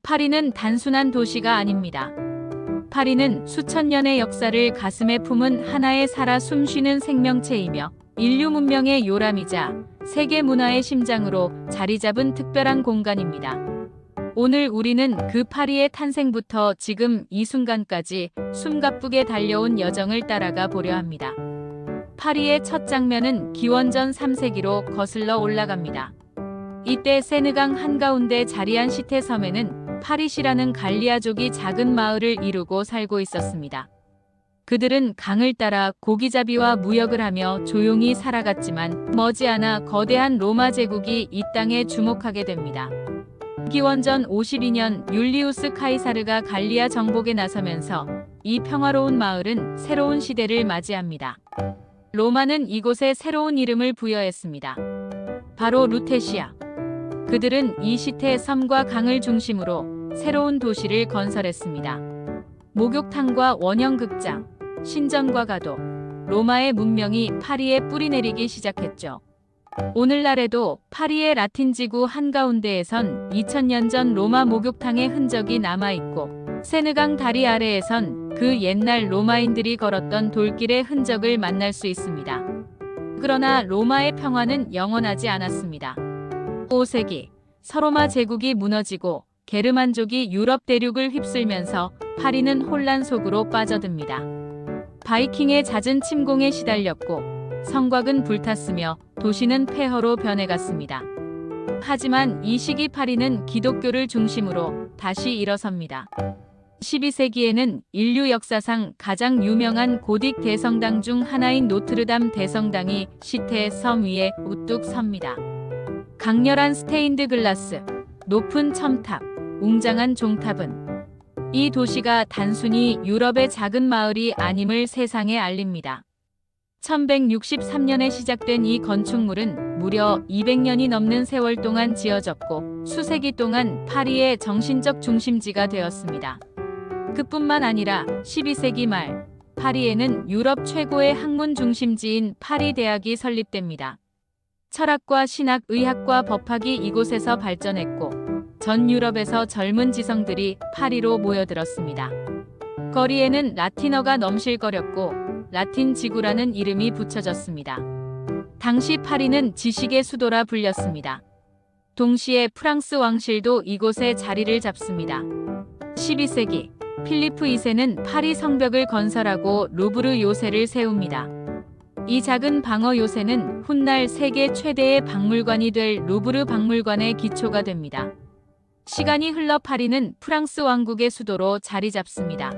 파리는 단순한 도시가 아닙니다. 파리는 수천 년의 역사를 가슴에 품은 하나의 살아 숨쉬는 생명체이며 인류 문명의 요람이자 세계 문화의 심장으로 자리 잡은 특별한 공간입니다. 오늘 우리는 그 파리의 탄생부터 지금 이 순간까지 숨가쁘게 달려온 여정을 따라가 보려 합니다. 파리의 첫 장면은 기원전 3세기로 거슬러 올라갑니다. 이때 세느강 한가운데 자리한 시테 섬에는 파리시라는 갈리아족이 작은 마을을 이루고 살고 있었습니다. 그들은 강을 따라 고기잡이와 무역을 하며 조용히 살아갔지만 머지않아 거대한 로마 제국이 이 땅에 주목하게 됩니다. 기원전 52년 율리우스 카이사르가 갈리아 정복에 나서면서 이 평화로운 마을은 새로운 시대를 맞이합니다. 로마는 이곳에 새로운 이름을 부여했습니다. 바로 루테시아. 그들은 이 시테 섬과 강을 중심으로 새로운 도시를 건설했습니다. 목욕탕과 원형극장, 신전과 가도, 로마의 문명이 파리에 뿌리내리기 시작했죠. 오늘날에도 파리의 라틴 지구 한가운데에선 2000년 전 로마 목욕탕의 흔적이 남아있고 세느강 다리 아래에선 그 옛날 로마인들이 걸었던 돌길의 흔적을 만날 수 있습니다. 그러나 로마의 평화는 영원하지 않았습니다. 5세기 서로마 제국이 무너지고 게르만족이 유럽 대륙을 휩쓸면서 파리는 혼란 속으로 빠져듭니다. 바이킹의 잦은 침공에 시달렸고 성곽은 불탔으며 도시는 폐허로 변해갔습니다. 하지만 이 시기 파리는 기독교를 중심으로 다시 일어섭니다. 12세기에는 인류 역사상 가장 유명한 고딕 대성당 중 하나인 노트르담 대성당이 시테 섬 위에 우뚝 섭니다. 강렬한 스테인드 글라스, 높은 첨탑, 웅장한 종탑은 이 도시가 단순히 유럽의 작은 마을이 아님을 세상에 알립니다. 1163년에 시작된 이 건축물은 무려 200년이 넘는 세월 동안 지어졌고 수세기 동안 파리의 정신적 중심지가 되었습니다. 그뿐만 아니라 12세기 말 파리에는 유럽 최고의 학문 중심지인 파리 대학이 설립됩니다. 철학과 신학, 의학과 법학이 이곳에서 발전했고 전 유럽에서 젊은 지성들이 파리로 모여들었습니다. 거리에는 라틴어가 넘실거렸고 라틴 지구라는 이름이 붙여졌습니다. 당시 파리는 지식의 수도라 불렸습니다. 동시에 프랑스 왕실도 이곳에 자리를 잡습니다. 12세기 필리프 2세는 파리 성벽을 건설하고 루브르 요새를 세웁니다. 이 작은 방어 요새는 훗날 세계 최대의 박물관이 될 루브르 박물관의 기초가 됩니다. 시간이 흘러 파리는 프랑스 왕국의 수도로 자리 잡습니다.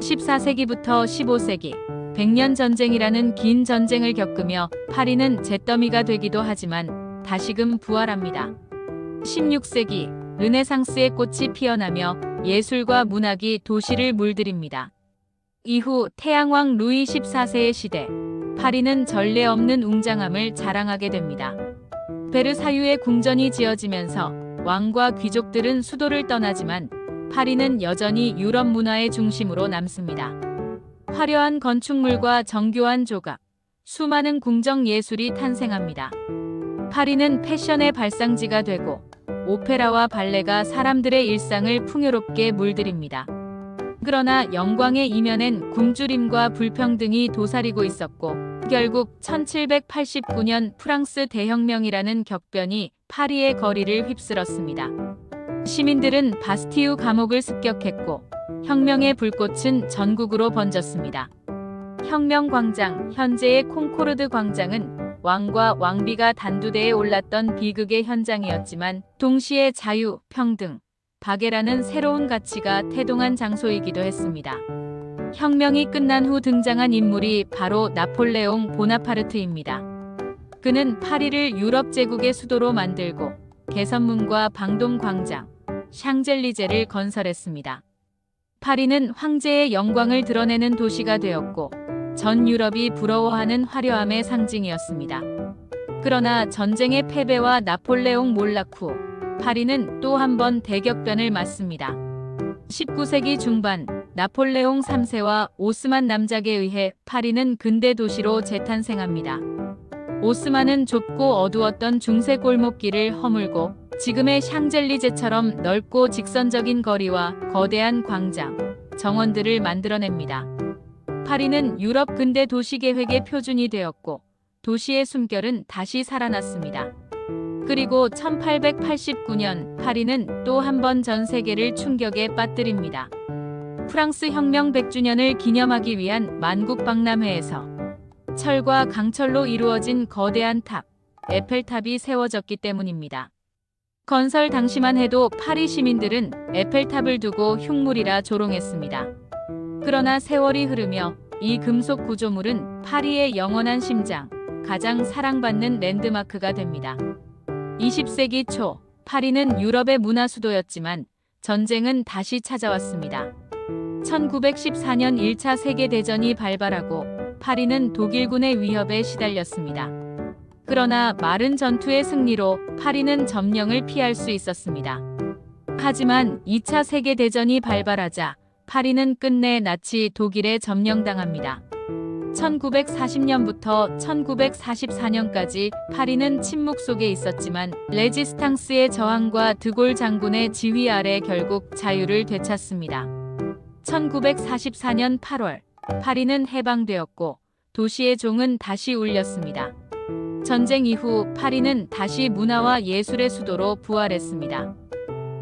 14세기부터 15세기, 100년 전쟁이라는 긴 전쟁을 겪으며 파리는 잿더미가 되기도 하지만 다시금 부활합니다. 16세기, 르네상스의 꽃이 피어나며 예술과 문학이 도시를 물들입니다. 이후 태양왕 루이 14세의 시대, 파리는 전례 없는 웅장함을 자랑하게 됩니다. 베르사유의 궁전이 지어지면서 왕과 귀족들은 수도를 떠나지만 파리는 여전히 유럽 문화의 중심으로 남습니다. 화려한 건축물과 정교한 조각, 수많은 궁정 예술이 탄생합니다. 파리는 패션의 발상지가 되고 오페라와 발레가 사람들의 일상을 풍요롭게 물들입니다. 그러나 영광의 이면엔 굶주림과 불평등이 도사리고 있었고 결국 1789년 프랑스 대혁명이라는 격변이 파리의 거리를 휩쓸었습니다. 시민들은 바스티유 감옥을 습격했고 혁명의 불꽃은 전국으로 번졌습니다. 혁명광장, 현재의 콩코르드 광장은 왕과 왕비가 단두대에 올랐던 비극의 현장이었지만 동시에 자유, 평등, 박애라는 새로운 가치가 태동한 장소이기도 했습니다. 혁명이 끝난 후 등장한 인물이 바로 나폴레옹 보나파르트입니다. 그는 파리를 유럽 제국의 수도로 만들고 개선문과 방돔 광장, 샹젤리제를 건설했습니다. 파리는 황제의 영광을 드러내는 도시가 되었고 전 유럽이 부러워하는 화려함의 상징이었습니다. 그러나 전쟁의 패배와 나폴레옹 몰락 후 파리는 또 한 번 대격변을 맞습니다. 19세기 중반 나폴레옹 3세와 오스만 남작에 의해 파리는 근대 도시로 재탄생합니다. 오스만은 좁고 어두웠던 중세 골목길을 허물고 지금의 샹젤리제처럼 넓고 직선적인 거리와 거대한 광장, 정원들을 만들어냅니다. 파리는 유럽 근대 도시 계획의 표준이 되었고 도시의 숨결은 다시 살아났습니다. 그리고 1889년 파리는 또 한 번 전 세계를 충격에 빠뜨립니다. 프랑스 혁명 100주년을 기념하기 위한 만국박람회에서 철과 강철로 이루어진 거대한 탑, 에펠탑이 세워졌기 때문입니다. 건설 당시만 해도 파리 시민들은 에펠탑을 두고 흉물이라 조롱했습니다. 그러나 세월이 흐르며 이 금속 구조물은 파리의 영원한 심장, 가장 사랑받는 랜드마크가 됩니다. 20세기 초 파리는 유럽의 문화 수도였지만 전쟁은 다시 찾아왔습니다. 1914년 1차 세계대전이 발발하고 파리는 독일군의 위협에 시달렸습니다. 그러나 마른 전투의 승리로 파리는 점령을 피할 수 있었습니다. 하지만 2차 세계대전이 발발하자 파리는 끝내 나치 독일에 점령당합니다. 1940년부터 1944년까지 파리는 침묵 속에 있었지만 레지스탕스의 저항과 드골 장군의 지휘 아래 결국 자유를 되찾습니다. 1944년 8월 파리는 해방되었고 도시의 종은 다시 울렸습니다. 전쟁 이후 파리는 다시 문화와 예술의 수도로 부활했습니다.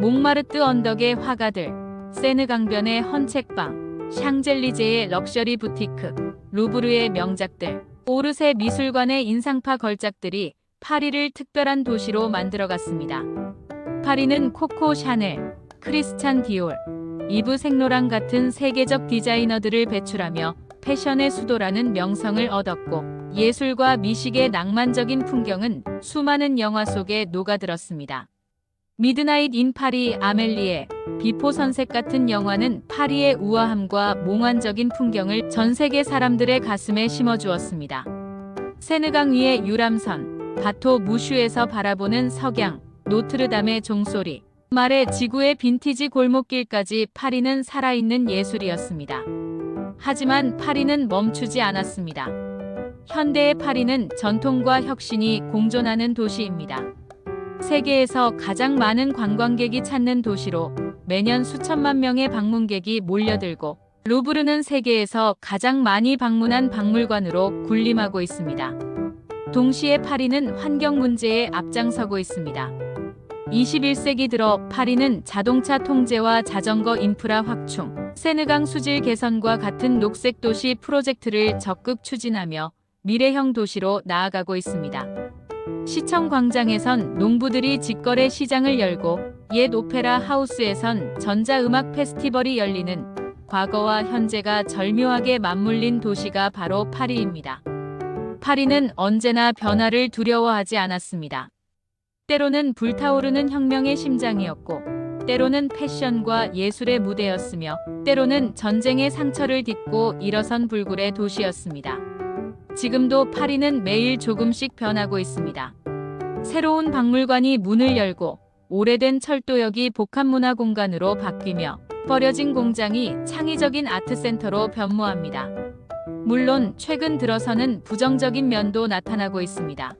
몽마르트 언덕의 화가들, 세느 강변의 헌책방, 샹젤리제의 럭셔리 부티크, 루브르의 명작들, 오르세 미술관의 인상파 걸작들이 파리를 특별한 도시로 만들어갔습니다. 파리는 코코 샤넬, 크리스찬 디올, 이브 생로랑 같은 세계적 디자이너들을 배출하며 패션의 수도라는 명성을 얻었고 예술과 미식의 낭만적인 풍경은 수많은 영화 속에 녹아들었습니다. 미드나잇 인 파리, 아멜리에, 비포 선색 같은 영화는 파리의 우아함과 몽환적인 풍경을 전 세계 사람들의 가슴에 심어주었습니다. 세느강 위의 유람선, 바토 무슈에서 바라보는 석양, 노트르담의 종소리, 말의 지구의 빈티지 골목길까지 파리는 살아있는 예술이었습니다. 하지만 파리는 멈추지 않았습니다. 현대의 파리는 전통과 혁신이 공존하는 도시입니다. 세계에서 가장 많은 관광객이 찾는 도시로 매년 수천만 명의 방문객이 몰려들고 루브르는 세계에서 가장 많이 방문한 박물관으로 군림하고 있습니다. 동시에 파리는 환경 문제에 앞장서고 있습니다. 21세기 들어 파리는 자동차 통제와 자전거 인프라 확충, 세느강 수질 개선과 같은 녹색 도시 프로젝트를 적극 추진하며 미래형 도시로 나아가고 있습니다. 시청 광장에선 농부들이 직거래 시장을 열고 옛 오페라 하우스에선 전자음악 페스티벌이 열리는 과거와 현재가 절묘하게 맞물린 도시가 바로 파리입니다. 파리는 언제나 변화를 두려워하지 않았습니다. 때로는 불타오르는 혁명의 심장이었고 때로는 패션과 예술의 무대였으며 때로는 전쟁의 상처를 딛고 일어선 불굴의 도시였습니다. 지금도 파리는 매일 조금씩 변하고 있습니다. 새로운 박물관이 문을 열고 오래된 철도역이 복합문화 공간으로 바뀌며 버려진 공장이 창의적인 아트센터로 변모합니다. 물론 최근 들어서는 부정적인 면도 나타나고 있습니다.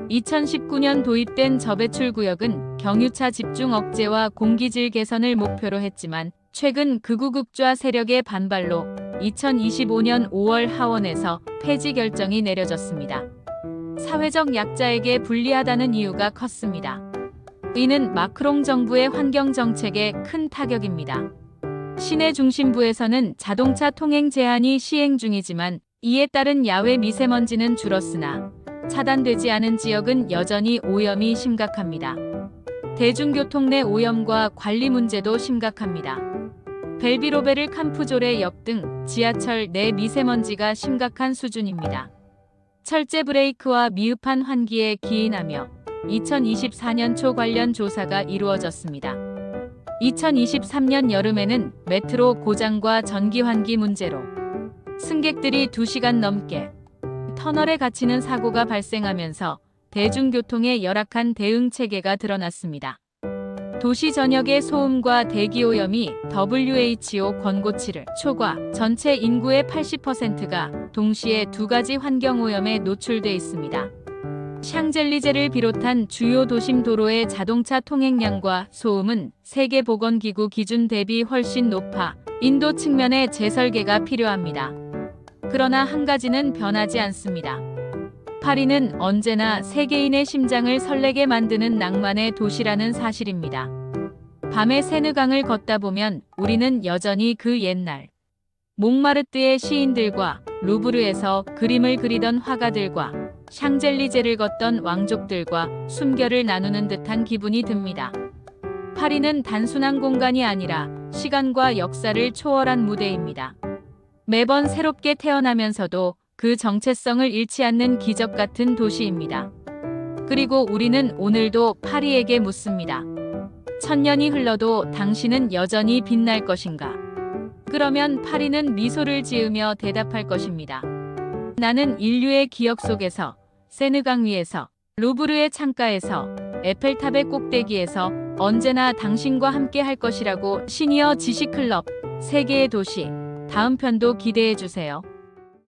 2019년 도입된 저배출 구역은 경유차 집중 억제와 공기질 개선을 목표로 했지만 최근 극우극좌 세력의 반발로 2025년 5월 하원에서 폐지 결정이 내려졌습니다. 사회적 약자에게 불리하다는 이유가 컸습니다. 이는 마크롱 정부의 환경 정책에 큰 타격입니다. 시내 중심부에서는 자동차 통행 제한이 시행 중이지만 이에 따른 야외 미세먼지는 줄었으나 차단되지 않은 지역은 여전히 오염이 심각합니다. 대중교통 내 오염과 관리 문제도 심각합니다. 벨비로베르 캄프조레 역 등 지하철 내 미세먼지가 심각한 수준입니다. 철제 브레이크와 미흡한 환기에 기인하며 2024년 초 관련 조사가 이루어졌습니다. 2023년 여름에는 메트로 고장과 전기 환기 문제로 승객들이 2시간 넘게 터널에 갇히는 사고가 발생하면서 대중교통의 열악한 대응 체계가 드러났습니다. 도시 전역의 소음과 대기오염이 WHO 권고치를 초과 전체 인구의 80%가 동시에 2가지 환경오염에 노출돼 있습니다. 샹젤리제를 비롯한 주요 도심 도로의 자동차 통행량과 소음은 세계보건기구 기준 대비 훨씬 높아 인도 측면의 재설계가 필요합니다. 그러나 한 가지는 변하지 않습니다. 파리는 언제나 세계인의 심장을 설레게 만드는 낭만의 도시라는 사실입니다. 밤에 세느강을 걷다 보면 우리는 여전히 그 옛날 몽마르트의 시인들과 루브르에서 그림을 그리던 화가들과 샹젤리제를 걷던 왕족들과 숨결을 나누는 듯한 기분이 듭니다. 파리는 단순한 공간이 아니라 시간과 역사를 초월한 무대입니다. 매번 새롭게 태어나면서도 그 정체성을 잃지 않는 기적 같은 도시입니다. 그리고 우리는 오늘도 파리에게 묻습니다. 1000년이 흘러도 당신은 여전히 빛날 것인가? 그러면 파리는 미소를 지으며 대답할 것입니다. 나는 인류의 기억 속에서, 세느강 위에서, 루브르의 창가에서, 에펠탑의 꼭대기에서 언제나 당신과 함께 할 것이라고. 시니어 지식클럽, 세계의 도시, 다음 편도 기대해 주세요.